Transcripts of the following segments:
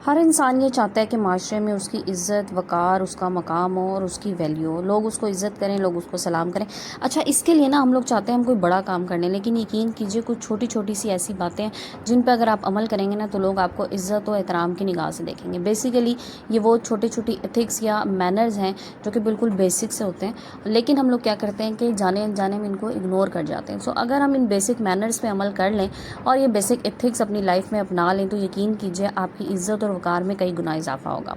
ہر انسان یہ چاہتا ہے کہ معاشرے میں اس کی عزت وقار، اس کا مقام ہو اور اس کی ویلیو ہو، لوگ اس کو عزت کریں، لوگ اس کو سلام کریں۔ اچھا، اس کے لیے نا ہم لوگ چاہتے ہیں ہم کوئی بڑا کام کرنے، لیکن یقین کیجئے کچھ چھوٹی چھوٹی سی ایسی باتیں ہیں جن پہ اگر آپ عمل کریں گے نا تو لوگ آپ کو عزت و احترام کی نگاہ سے دیکھیں گے۔ بیسیکلی یہ وہ چھوٹی چھوٹی ایتھکس یا مینرز ہیں جو کہ بالکل بیسک سے ہوتے ہیں، لیکن ہم لوگ کیا کرتے ہیں کہ جانے انجانے میں ان کو اگنور کر جاتے ہیں۔ سو اگر ہم ان بیسک مینرز پہ عمل کر لیں اور یہ بیسک ایتھکس اپنی لائف میں اپنا لیں تو یقین کیجئے آپ کی عزت اور وقار میں کئی گنا اضافہ ہوگا۔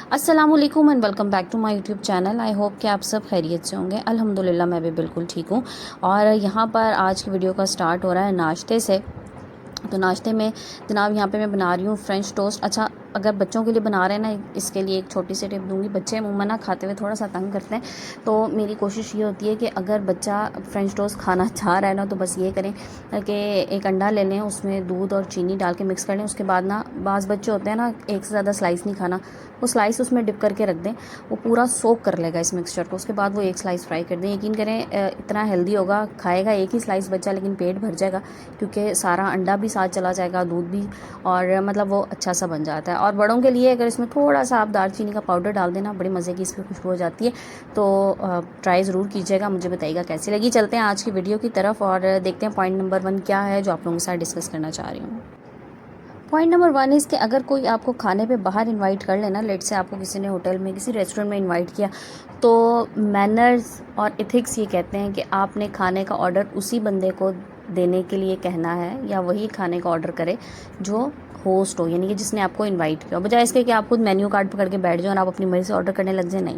السلام علیکم and welcome back to my YouTube channel. I hope کہ آپ سب خیریت سے ہوں گے۔ الحمدللہ میں بھی بالکل ٹھیک ہوں، اور یہاں پر آج کی ویڈیو کا سٹارٹ ہو رہا ہے ناشتے سے۔ تو ناشتے میں جناب یہاں پہ میں بنا رہی ہوں فرینچ ٹوسٹ۔ اچھا، اگر بچوں کے لیے بنا رہے ہیں نا، اس کے لیے ایک چھوٹی سی ٹپ دوں گی۔ بچے عموماً نا کھاتے ہوئے تھوڑا سا تنگ کرتے ہیں، تو میری کوشش یہ ہوتی ہے کہ اگر بچہ فرینچ ٹوسٹ کھانا چاہ رہا ہے نا تو بس یہ کریں کہ ایک انڈا لے لیں، اس میں دودھ اور چینی ڈال کے مکس کر لیں۔ اس کے بعد نا بعض بچے ہوتے ہیں نا ایک سے زیادہ سلائس نہیں کھانا، وہ سلائس اس میں ڈپ کر کے رکھ دیں، وہ پورا سوک کر لے گا اس مکسچر کو۔ اس کے بعد وہ ایک سلائس فرائی کر دیں۔ یقین کریں اتنا ہیلدی ہوگا، کھائے گا ایک ہی سلائس بچہ لیکن پیٹ بھر جائے گا، کیونکہ سارا انڈا بھی ساتھ چلا جائے گا، دودھ بھی، اور مطلب وہ اچھا سا بن جاتا ہے۔ اور بڑوں کے لیے اگر اس میں تھوڑا سا آپ دار چینی کا پاؤڈر ڈال دینا، بڑی مزے کی اس کی خوشبو ہو جاتی ہے، تو ٹرائی ضرور کیجیے گا، مجھے بتائیے گا کیسی لگی۔ چلتے ہیں آج کی ویڈیو کی طرف اور دیکھتے ہیں پوائنٹ نمبر 1 کیا ہے جو آپ لوگوں کے ساتھ ڈسکس کرنا چاہ رہی ہوں۔ پوائنٹ نمبر 1 اس کہ اگر کوئی آپ کو کھانے پہ باہر انوائٹ کر لینا، لیٹ سے آپ کو کسی نے ہوٹل میں کسی ریسٹورینٹ میں انوائٹ کیا، تو مینرز اور ایتھکس یہ کہتے ہیں کہ آپ نے کھانے کا آرڈر اسی بندے کو دینے کے لیے کہنا ہے، یا وہی کھانے کا آرڈر کرے جو ہوسٹ ہو، یعنی کہ جس نے آپ کو انوائٹ کیا، بجائے اس کے کہ آپ خود مینیو کارڈ پکڑ کے بیٹھ جاؤ اور آپ اپنی مرضی سے آرڈر کرنے لگ جائیں۔ نہیں،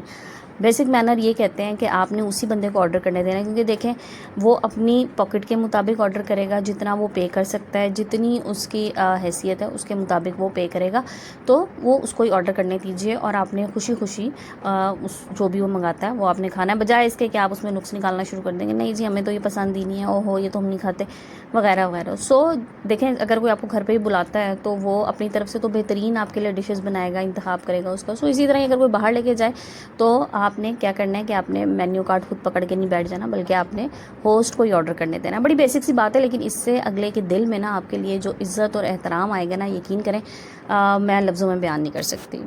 بیسک مینر یہ کہتے ہیں کہ آپ نے اسی بندے کو آرڈر کرنے دینا ہے، کیونکہ دیکھیں وہ اپنی پاکٹ کے مطابق آرڈر کرے گا، جتنا وہ پے کر سکتا ہے، جتنی اس کی حیثیت ہے اس کے مطابق وہ پے کرے گا، تو وہ اس کو ہی آرڈر کرنے دیجیے، اور آپ نے خوشی خوشی اس جو بھی وہ منگاتا ہے وہ آپ نے کھانا ہے، بجائے اس کے کہ آپ اس میں نقص نکالنا شروع کر دیں گے، نہیں جی ہمیں تو یہ پسند ہی نہیں ہے، اوہو یہ تو ہم نہیں کھاتے، وغیرہ وغیرہ۔ سو دیکھیں اگر کوئی آپ کو گھر پہ ہی بلاتا ہے تو وہ اپنی طرف سے تو بہترین آپ کے لیے ڈشز بنائے گا، انتخاب کرے گا اس کا۔ سو اسی طرح اگر کوئی باہر لے کے جائے تو آپ نے کیا کرنا ہے کہ آپ نے مینیو کارڈ خود پکڑ کے نہیں بیٹھ جانا، بلکہ آپ نے ہوسٹ کو ہی آرڈر کرنے دینا۔ بڑی بیسک سی بات ہے، لیکن اس سے اگلے کے دل میں نا آپ کے لیے جو عزت اور احترام آئے گا نا، یقین کریں میں لفظوں میں بیان نہیں کر سکتی۔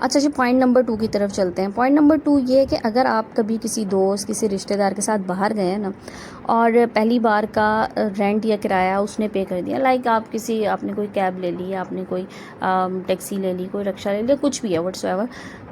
اچھا جی، پوائنٹ نمبر 2 کی طرف چلتے ہیں۔ پوائنٹ نمبر 2 یہ ہے کہ اگر آپ کبھی کسی دوست کسی رشتہ دار کے ساتھ باہر گئے ہیں نا، اور پہلی بار کا رینٹ یا کرایہ اس نے پے کر دیا، لائک آپ نے کوئی کیب لے لی، آپ نے کوئی ٹیکسی لے لی، کوئی رکشہ لے لیا، کچھ بھی ہے وٹس ایور،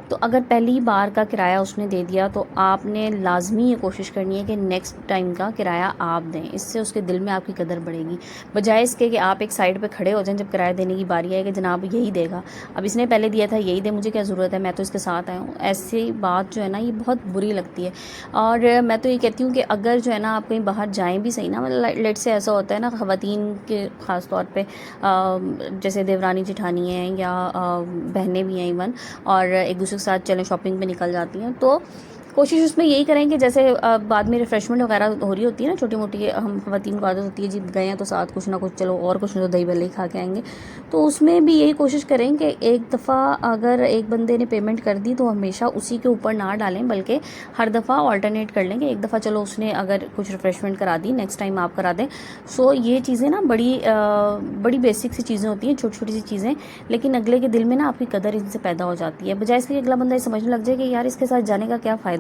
تو اگر پہلی بار کا کرایہ اس نے دے دیا تو آپ نے لازمی یہ کوشش کرنی ہے کہ نیکسٹ ٹائم کا کرایہ آپ دیں۔ اس سے اس کے دل میں آپ کی قدر بڑھے گی، بجائے اس کے کہ آپ ایک سائڈ پہ کھڑے ہو جائیں جب کرایہ دینے کی باری آئے کہ جناب یہی دے گا، اب اس نے پہلے دیا تھا یہی دے، مجھے کیا ضرورت ہے، میں تو اس کے ساتھ آیا ہوں۔ ایسی بات جو ہے نا یہ بہت بری لگتی ہے، اور میں تو یہ کہتی ہوں کہ اگر جو ہے نا آپ کہیں باہر جائیں بھی صحیح نا، مطلب لیٹ سے ایسا ہوتا ہے نا خواتین کے خاص طور پہ، جیسے دیورانی جٹھانی ہیں یا بہنیں بھی ہیں ایون، اور ایک دوسرے کے ساتھ چلیں شاپنگ پہ نکل جاتی ہیں، تو کوشش اس میں یہی کریں کہ جیسے بعد میں ریفریشمنٹ وغیرہ ہو رہی ہوتی ہے نا چھوٹی موٹی، ہم خواتین کو عادت ہوتی ہے جی گئے ہیں تو ساتھ کچھ نہ کچھ، چلو اور کچھ نہ تو دہی بھلے ہی کھا کے آئیں گے، تو اس میں بھی یہی کوشش کریں کہ ایک دفعہ اگر ایک بندے نے پیمنٹ کر دی تو ہمیشہ اسی کے اوپر نہ ڈالیں، بلکہ ہر دفعہ آلٹرنیٹ کر لیں کہ ایک دفعہ چلو اس نے اگر کچھ ریفریشمنٹ کرا دی، نیکسٹ ٹائم آپ کرا دیں۔ سو یہ چیزیں نا بڑی بیسک سی چیزیں ہوتی ہیں، چھوٹی چھوٹی سی چیزیں، لیکن اگلے کے دل میں نا آپ کی قدر ان سے پیدا ہو جاتی ہے، بجائے اس کے اگلا بندہ یہ سمجھنے لگ جائے کہ یار اس کے ساتھ جانے کا کیا فائدہ،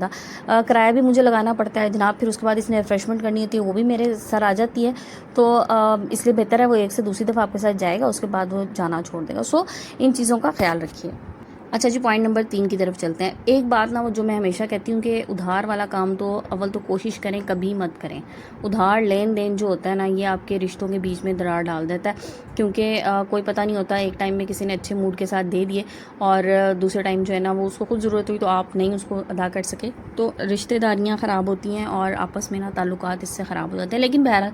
کرایہ بھی مجھے لگانا پڑتا ہے جناب، پھر اس کے بعد اس نے ریفریشمنٹ کرنی ہوتی ہے وہ بھی میرے سر آ جاتی ہے، تو اس لیے بہتر ہے وہ ایک سے دوسری دفعہ آپ کے ساتھ جائے گا، اس کے بعد وہ جانا چھوڑ دے گا۔ سو ان چیزوں کا خیال رکھیے۔ اچھا جی، پوائنٹ نمبر 3 کی طرف چلتے ہیں۔ ایک بات نا وہ جو میں ہمیشہ کہتی ہوں کہ ادھار والا کام تو اول تو کوشش کریں کبھی مت کریں۔ ادھار لین دین جو ہوتا ہے نا یہ آپ کے رشتوں کے بیچ میں دراڑ ڈال دیتا ہے، کیونکہ کوئی پتہ نہیں ہوتا، ایک ٹائم میں کسی نے اچھے موڈ کے ساتھ دے دیے اور دوسرے ٹائم جو ہے نا وہ اس کو خود ضرورت ہوئی تو آپ نہیں اس کو ادا کر سکے، تو رشتہ داریاں خراب ہوتی ہیں اور آپس میں نا تعلقات اس سے خراب ہو جاتے ہیں۔ لیکن بہرحال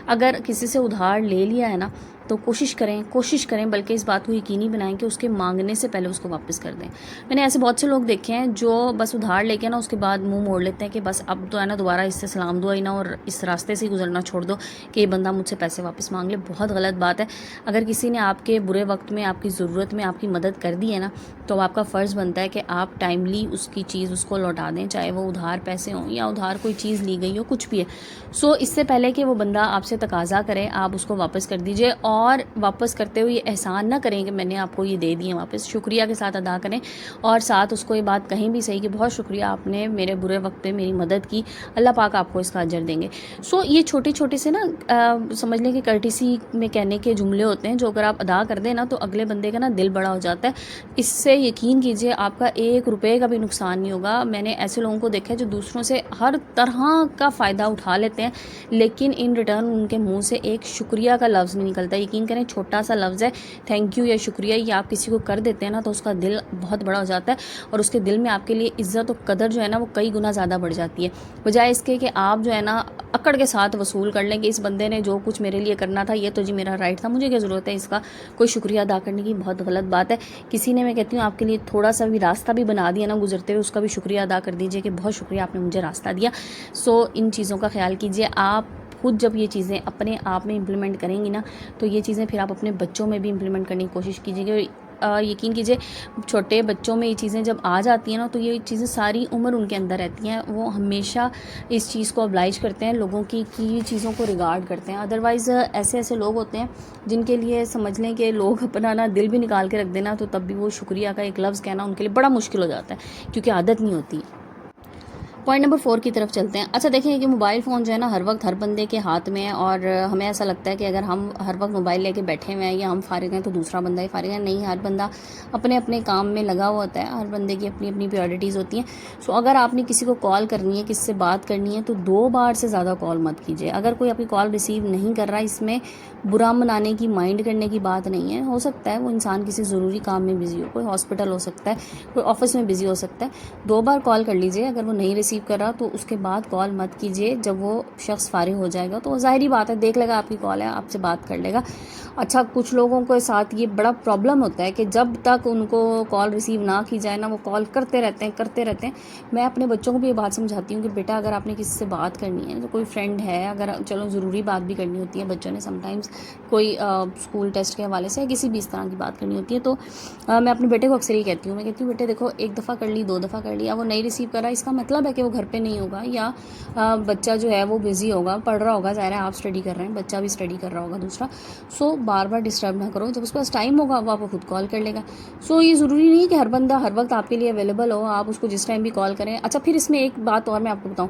اگر کسی سے ادھار لے لیا ہے نا تو کوشش کریں بلکہ اس بات کو یقینی بنائیں کہ اس کے مانگنے سے پہلے اس کو واپس کر دیں۔ میں نے ایسے بہت سے لوگ دیکھے ہیں جو بس ادھار لے کے نا اس کے بعد منہ موڑ لیتے ہیں کہ بس اب تو ہے نا دوبارہ اس سے سلام دعا ہی نہ، اور اس راستے سے ہی گزرنا چھوڑ دو کہ یہ بندہ مجھ سے پیسے واپس مانگ لے۔ بہت غلط بات ہے۔ اگر کسی نے آپ کے برے وقت میں آپ کی ضرورت میں آپ کی مدد کر دی ہے نا تو آپ کا فرض بنتا ہے کہ آپ ٹائملی اس کی چیز اس کو لوٹا دیں، چاہے وہ ادھار پیسے ہوں یا ادھار کوئی چیز لی گئی ہو، کچھ بھی ہے۔ سو اس سے پہلے کہ وہ بندہ آپ سے تقاضا کرے آپ اس کو واپس کر دیجئے، اور واپس کرتے ہوئے یہ احسان نہ کریں کہ میں نے آپ کو یہ دے دیے واپس، شکریہ کے ساتھ ادا کریں اور ساتھ اس کو یہ بات کہیں بھی صحیح کہ بہت شکریہ آپ نے میرے برے وقت پہ میری مدد کی، اللہ پاک آپ کو اس کا اجر دیں گے۔ یہ چھوٹے چھوٹے سے نا سمجھ لیں کہ کرٹیسی میں کہنے کے جملے ہوتے ہیں جو اگر آپ ادا کر دیں نا تو اگلے بندے کا نا دل بڑا ہو جاتا ہے۔ اس سے یقین کیجئے آپ کا 1 روپے کا بھی نقصان نہیں ہوگا۔ میں نے ایسے لوگوں کو دیکھا ہے جو دوسروں سے ہر طرح کا فائدہ اٹھا لیتے ہیں لیکن ان ریٹرن ان کے منہ سے ایک شکریہ کا لفظ نہیں نکلتا۔ یقین کریں چھوٹا سا لفظ ہے تھینک یو یا شکریہ، یہ آپ کسی کو کر دیتے ہیں نا تو اس کا دل بہت بڑا ہو جاتا ہے اور اس کے دل میں آپ کے لیے عزت و قدر جو ہے نا وہ کئی گنا زیادہ بڑھ جاتی ہے، بجائے اس کے کہ آپ جو ہے نا اکڑ کے ساتھ وصول کر لیں کہ اس بندے نے جو کچھ میرے لیے کرنا تھا یہ تو جی میرا رائٹ تھا، مجھے کیا ضرورت ہے اس کا کوئی شکریہ ادا کرنے کی۔ بہت غلط بات ہے۔ کسی نے میں کہتی ہوں آپ کے لیے تھوڑا سا بھی راستہ بھی بنا دیا نا گزرتے ہوئے، اس کا بھی شکریہ ادا کر دیجئے کہ بہت شکریہ آپ نے مجھے راستہ دیا۔ ان چیزوں کا خیال کیجئے۔ آپ خود جب یہ چیزیں اپنے آپ میں امپلیمنٹ کریں گی نا تو یہ چیزیں پھر آپ اپنے بچوں میں بھی امپلیمنٹ کرنے کی کوشش کیجیے گا۔ یقین کیجئے چھوٹے بچوں میں یہ چیزیں جب آ جاتی ہیں نا تو یہ چیزیں ساری عمر ان کے اندر رہتی ہیں، وہ ہمیشہ اس چیز کو ابلائج کرتے ہیں، لوگوں کی چیزوں کو ریگارڈ کرتے ہیں۔ ادروائز ایسے لوگ ہوتے ہیں جن کے لیے سمجھ لیں کہ لوگ اپنا نا دل بھی نکال کے رکھ دینا تو تب بھی وہ شکریہ کا ایک لفظ کہنا ان کے لیے بڑا مشکل ہو جاتا ہے کیونکہ عادت نہیں ہوتی۔ پوائنٹ نمبر 4 کی طرف چلتے ہیں۔ اچھا دیکھیں کہ موبائل فون جو ہے نا ہر وقت ہر بندے کے ہاتھ میں ہے اور ہمیں ایسا لگتا ہے کہ اگر ہم ہر وقت موبائل لے کے بیٹھے ہوئے ہیں یا ہم فارغ ہیں تو دوسرا بندہ ہی فارغ ہے، نہیں، ہر بندہ اپنے اپنے کام میں لگا ہوا ہوتا ہے، ہر بندے کی اپنی اپنی پریورٹیز ہوتی ہیں۔ اگر آپ نے کسی کو کال کرنی ہے، کسی سے بات کرنی ہے تو 2 بار سے زیادہ کال مت کیجیے۔ اگر کوئی آپ کی کال ریسیو نہیں کر رہا، اس میں برا منانے کی، مائنڈ کرنے کی بات نہیں ہے، ہو سکتا ہے وہ انسان کسی ضروری کام میں بزی ہو، کوئی ہاسپٹل ہو سکتا ہے، کوئی آفس میں بزی ہو سکتا ہے۔ 2 بار کال کر لیجیے، اگر وہ نہیں ریسیو کر رہا تو اس کے بعد کال مت کیجیے۔ جب وہ شخص فارغ ہو جائے گا تو ظاہری بات ہے دیکھ لے گا آپ کی کال ہے، آپ سے بات کر لے گا۔ اچھا کچھ لوگوں کے ساتھ یہ بڑا پرابلم ہوتا ہے کہ جب تک ان کو کال ریسیو نہ کی جائے نا وہ کال کرتے رہتے ہیں۔ میں اپنے بچوں کو بھی یہ بات سمجھاتی ہوں کہ بیٹا اگر آپ نے کسی سے بات کرنی ہے تو کوئی فرینڈ ہے، اگر چلو ضروری بات بھی کرنی ہوتی ہے، بچوں نے سم ٹائمز کوئی اسکول ٹیسٹ کے حوالے سے کسی بھی اس طرح کی بات کرنی ہوتی ہے تو میں اپنے بیٹے کو اکثر یہ کہتی ہوں، میں کہتی ہوں بیٹے دیکھو 1 دفعہ کر لی، 2 دفعہ کر لی، اب وہ نہیں ریسیو کر رہا اس کا مطلب ہے کہ وہ گھر پہ نہیں ہوگا یا بچہ جو ہے وہ بزی ہوگا، پڑھ رہا ہوگا، ظاہر ہے آپ اسٹڈی کر رہے ہیں، بچہ بھی اسٹڈی کر رہا ہوگا دوسرا۔ بار بار ڈسٹرب نہ کرو، جب اس کے پاس ٹائم ہوگا وہ آپ کو خود کال کر لے گا۔ یہ ضروری نہیں کہ ہر بندہ ہر وقت آپ کے لیے اویلیبل ہو، آپ اس کو جس ٹائم بھی کال کریں۔ اچھا پھر اس میں ایک بات اور میں آپ کو بتاؤں،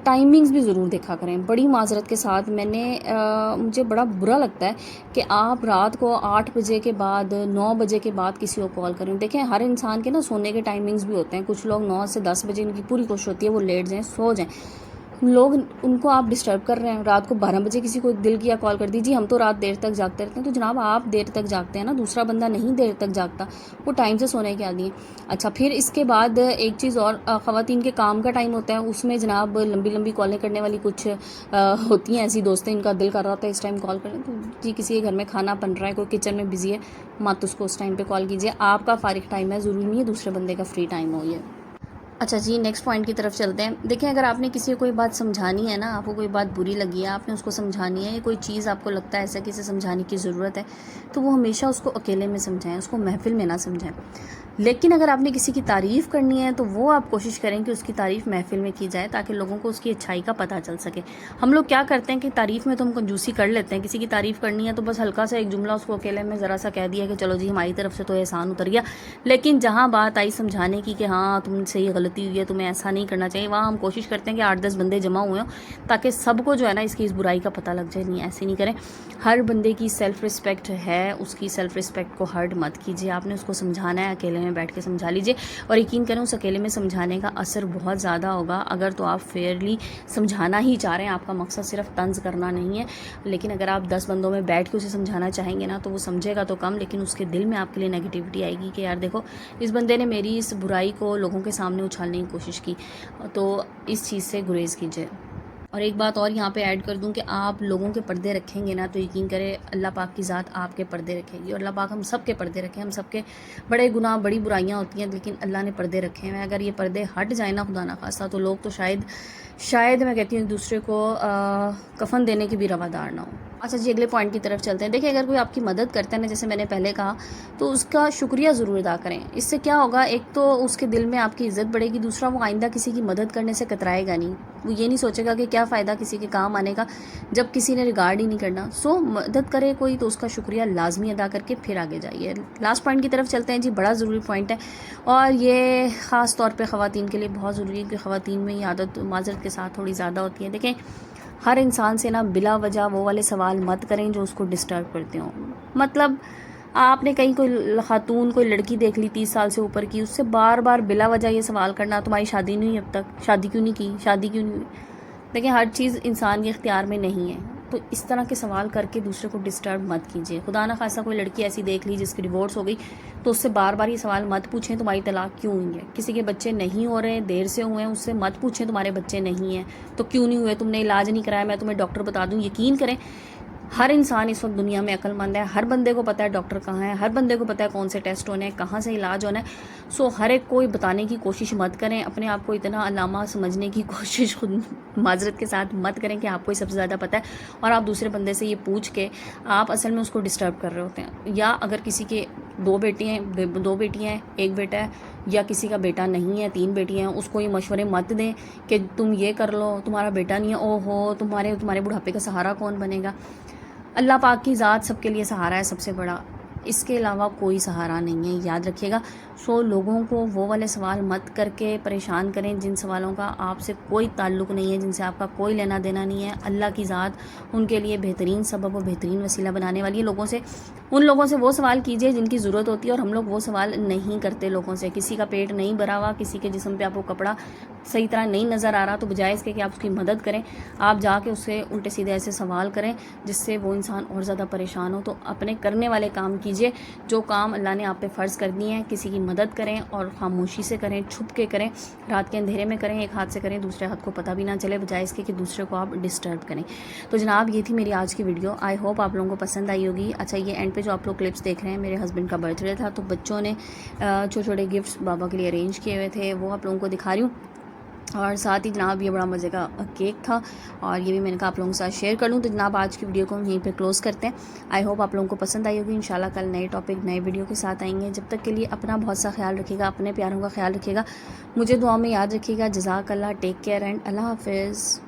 ٹائمنگز بھی ضرور دیکھا کریں۔ بڑی معذرت کے ساتھ مجھے بڑا برا لگتا ہے کہ آپ رات کو 8 بجے کے بعد، 9 بجے کے بعد کسی کو کال کریں۔ دیکھیں ہر انسان کے نا سونے کے ٹائمنگز بھی ہوتے ہیں، کچھ لوگ 9 سے 10 بجے ان کی پوری کوشش ہوتی ہے وہ لیٹ جائیں، سو جائیں، لوگ ان کو آپ ڈسٹرب کر رہے ہیں۔ رات کو 12 بجے کسی کو دل کیا کال کر دیجیے، ہم تو رات دیر تک جاگتے رہتے ہیں، تو جناب آپ دیر تک جاگتے ہیں نا، دوسرا بندہ نہیں دیر تک جاگتا، وہ ٹائم سے سونے کے عادی ہیں۔ اچھا پھر اس کے بعد ایک چیز اور، خواتین کے کام کا ٹائم ہوتا ہے، اس میں جناب لمبی لمبی کالیں کرنے والی کچھ ہوتی ہیں ایسی دوستیں، ان کا دل کر رہا ہوتا ہے اس ٹائم کال کریں، تو جی کسی کے گھر میں کھانا بن رہا ہے، کوئی کچن میں بزی ہے، مت اس کو اس ٹائم پہ کال کیجیے۔ آپ کا فارغ ٹائم ہے، ضروری نہیں ہے دوسرے بندے کا فری ٹائم ہو یہ۔ اچھا جی نیکسٹ پوائنٹ کی طرف چلتے ہیں۔ دیکھیں اگر آپ نے کسی کو کوئی بات سمجھانی ہے نا، آپ کو کوئی بات بری لگی ہے، آپ نے اس کو سمجھانی ہے، یا کوئی چیز آپ کو لگتا ہے ایسا کہ اسے سمجھانے کی ضرورت ہے، تو وہ ہمیشہ اس کو اکیلے میں سمجھائیں، اس کو محفل میں نہ سمجھائیں۔ لیکن اگر آپ نے کسی کی تعریف کرنی ہے تو وہ آپ کوشش کریں کہ اس کی تعریف محفل میں کی جائے تاکہ لوگوں کو اس کی اچھائی کا پتہ چل سکے۔ ہم لوگ کیا کرتے ہیں کہ تعریف میں تو ہم کنجوسی کر لیتے ہیں، کسی کی تعریف کرنی ہے تو بس ہلکا سا ایک جملہ اس کو اکیلے میں ذرا سا کہہ دیا کہ چلو جی ہماری طرف سے تو احسان اتر گیا، لیکن جہاں بات آئی سمجھانے کی کہ ہاں تم سے یہ غلطی ہوئی ہے، تمہیں ایسا نہیں کرنا چاہیے، وہاں ہم کوشش کرتے ہیں کہ 8-10 بندے جمع ہوئے ہوں تاکہ سب کو جو ہے نا اس کی اس برائی کا پتہ لگ جائے۔ نہیں ایسے نہیں کریں، ہر بندے کی سیلف رسپیکٹ ہے، اس کی سیلف رسپیکٹ کو ہرٹ مت کیجیے۔ آپ نے اس کو سمجھانا ہے، اکیلے میں بیٹھ کے سمجھا لیجیے، اور یقین کریں اس اکیلے میں سمجھانے کا اثر بہت زیادہ ہوگا۔ اگر تو آپ فیئرلی سمجھانا ہی چاہ رہے ہیں، آپ کا مقصد صرف طنز کرنا نہیں ہے، لیکن اگر آپ 10 بندوں میں بیٹھ کے اسے سمجھانا چاہیں گے نا تو وہ سمجھے گا تو کم، لیکن اس کے دل میں آپ کے لیے نیگیٹیوٹی آئے گی کہ یار دیکھو اس بندے نے میری اس برائی کو لوگوں کے سامنے اچھالنے کی کوشش کی، تو اس چیز سے گریز کیجیے۔ اور ایک بات اور یہاں پہ ایڈ کر دوں کہ آپ لوگوں کے پردے رکھیں گے نا تو یقین کرے اللہ پاک کی ذات آپ کے پردے رکھے گی، اور اللہ پاک ہم سب کے پردے رکھیں۔ ہم سب کے بڑے گناہ بڑی برائیاں ہوتی ہیں لیکن اللہ نے پردے رکھے ہیں، اگر یہ پردے ہٹ جائیں نا خدا نخواستہ تو لوگ تو شاید میں کہتی ہوں ایک دوسرے کو کفن دینے کی بھی روادار نہ ہو۔ اچھا جی اگلے پوائنٹ کی طرف چلتے ہیں۔ دیکھیں اگر کوئی آپ کی مدد کرتا ہے نا، جیسے میں نے پہلے کہا، تو اس کا شکریہ ضرور ادا کریں۔ اس سے کیا ہوگا، ایک تو اس کے دل میں آپ کی عزت بڑھے گی، دوسرا وہ آئندہ کسی کی مدد کرنے سے کترائے گا نہیں۔ وہ یہ نہیں سوچے گا کہ کیا فائدہ کسی کے کام آنے کا جب کسی نے ریگارڈ ہی نہیں کرنا. سو مدد کرے کوئی تو اس کا شکریہ لازمی ادا کر کے پھر آگے جائیے. لاسٹ پوائنٹ کی طرف چلتے ہیں جی. بڑا ضروری پوائنٹ ہے اور یہ خاص طور پہ خواتین کے لیے بہت ضروری ہے کہ خواتین میں یہ عادت معذرت کے ساتھ تھوڑی زیادہ ہوتی ہے. دیکھیں ہر انسان سے نا بلا وجہ وہ والے سوال مت کریں جو اس کو ڈسٹرب کرتے ہوں. مطلب آپ نے کہیں کوئی خاتون کوئی لڑکی دیکھ لی 30 سال سے اوپر کی, اس سے بار بار بلا وجہ یہ سوال کرنا تمہاری شادی نہیں ہوئی اب تک, شادی کیوں نہیں کی, شادی کیوں نہیں ہوئی. دیکھیں ہر چیز انسان کے اختیار میں نہیں ہے, تو اس طرح کے سوال کر کے دوسرے کو ڈسٹرب مت کیجیے. خدا نہ خاصا کوئی لڑکی ایسی دیکھ لی جس کی ڈیورس ہو گئی تو اس سے بار بار یہ سوال مت پوچھیں تمہاری طلاق کیوں ہوئی ہے. کسی کے بچے نہیں ہو رہے, دیر سے ہوئے ہیں, اس سے مت پوچھیں تمہارے بچے نہیں ہیں تو کیوں نہیں ہوئے, تم نے علاج نہیں کرایا, میں تمہیں ڈاکٹر بتا دوں. یقین کریں ہر انسان اس وقت دنیا میں عقل مند ہے, ہر بندے کو پتہ ہے ڈاکٹر کہاں ہے, ہر بندے کو پتہ ہے کون سے ٹیسٹ ہونے ہیں, کہاں سے علاج ہونا ہے. سو ہر ایک کو بتانے کی کوشش مت کریں, اپنے آپ کو اتنا علامہ سمجھنے کی کوشش خود معذرت کے ساتھ مت کریں کہ آپ کو ہی سب سے زیادہ پتہ ہے اور آپ دوسرے بندے سے یہ پوچھ کے آپ اصل میں اس کو ڈسٹرب کر رہے ہوتے ہیں. یا اگر کسی کے 2 بیٹیاں ہیں 1 بیٹا ہے, یا کسی کا بیٹا نہیں ہے 3 بیٹیاں ہیں, اس کو یہ مشورے مت دیں کہ تم یہ کر لو, تمہارا بیٹا نہیں ہے, او ہو تمہارے بڑھاپے کا سہارا کون بنے گا. اللہ پاک کی ذات سب کے لیے سہارا ہے سب سے بڑا, اس کے علاوہ کوئی سہارا نہیں ہے, یاد رکھیے گا. سو لوگوں کو وہ والے سوال مت کر کے پریشان کریں جن سوالوں کا آپ سے کوئی تعلق نہیں ہے, جن سے آپ کا کوئی لینا دینا نہیں ہے. اللہ کی ذات ان کے لیے بہترین سبب و بہترین وسیلہ بنانے والی ہے. ان لوگوں سے وہ سوال کیجئے جن کی ضرورت ہوتی ہے, اور ہم لوگ وہ سوال نہیں کرتے لوگوں سے. کسی کا پیٹ نہیں بھرا ہوا, کسی کے جسم پہ آپ کو کپڑا صحیح طرح نہیں نظر آ رہا, تو بجائے اس کے کہ آپ اس کی مدد کریں آپ جا کے اس سے الٹے سیدھے ایسے سوال کریں جس سے وہ انسان اور زیادہ پریشان ہو. تو اپنے کرنے والے کام کیجئے, جو کام اللہ نے آپ پہ فرض کر دیے ہیں. کسی کی مدد کریں اور خاموشی سے کریں, چھپ کے کریں, رات کے اندھیرے میں کریں, ایک ہاتھ سے کریں دوسرے ہاتھ کو پتہ بھی نہ چلے, بجائے اس کے کہ دوسرے کو آپ ڈسٹرب کریں. تو جناب یہ تھی میری آج کی ویڈیو, آئی ہوپ آپ لوگوں کو پسند آئی ہوگی. اچھا یہ اینڈ پہ جو آپ لوگ کلپس دیکھ رہے ہیں, میرے ہسبینڈ کا برتھ ڈے تھا تو بچوں نے چھوٹے چھوٹے گفٹس بابا کے لیے ارینج کیے ہوئے تھے, وہ آپ لوگوں کو دکھا رہی ہوں. اور ساتھ ہی جناب یہ بڑا مزے کا کیک تھا اور یہ بھی میں نے کہا آپ لوگوں کے ساتھ شیئر کر لوں. تو جناب آج کی ویڈیو کو ہم یہیں پہ کلوز کرتے ہیں. آئی ہوپ آپ لوگوں کو پسند آئی ہوگی. انشاءاللہ کل نئے ٹاپک نئے ویڈیو کے ساتھ آئیں گے. جب تک کے لیے اپنا بہت سا خیال رکھیے گا, اپنے پیاروں کا خیال رکھیے گا, مجھے دعا میں یاد رکھیے گا. جزاک اللہ, ٹیک کیئر اینڈ اللہ حافظ.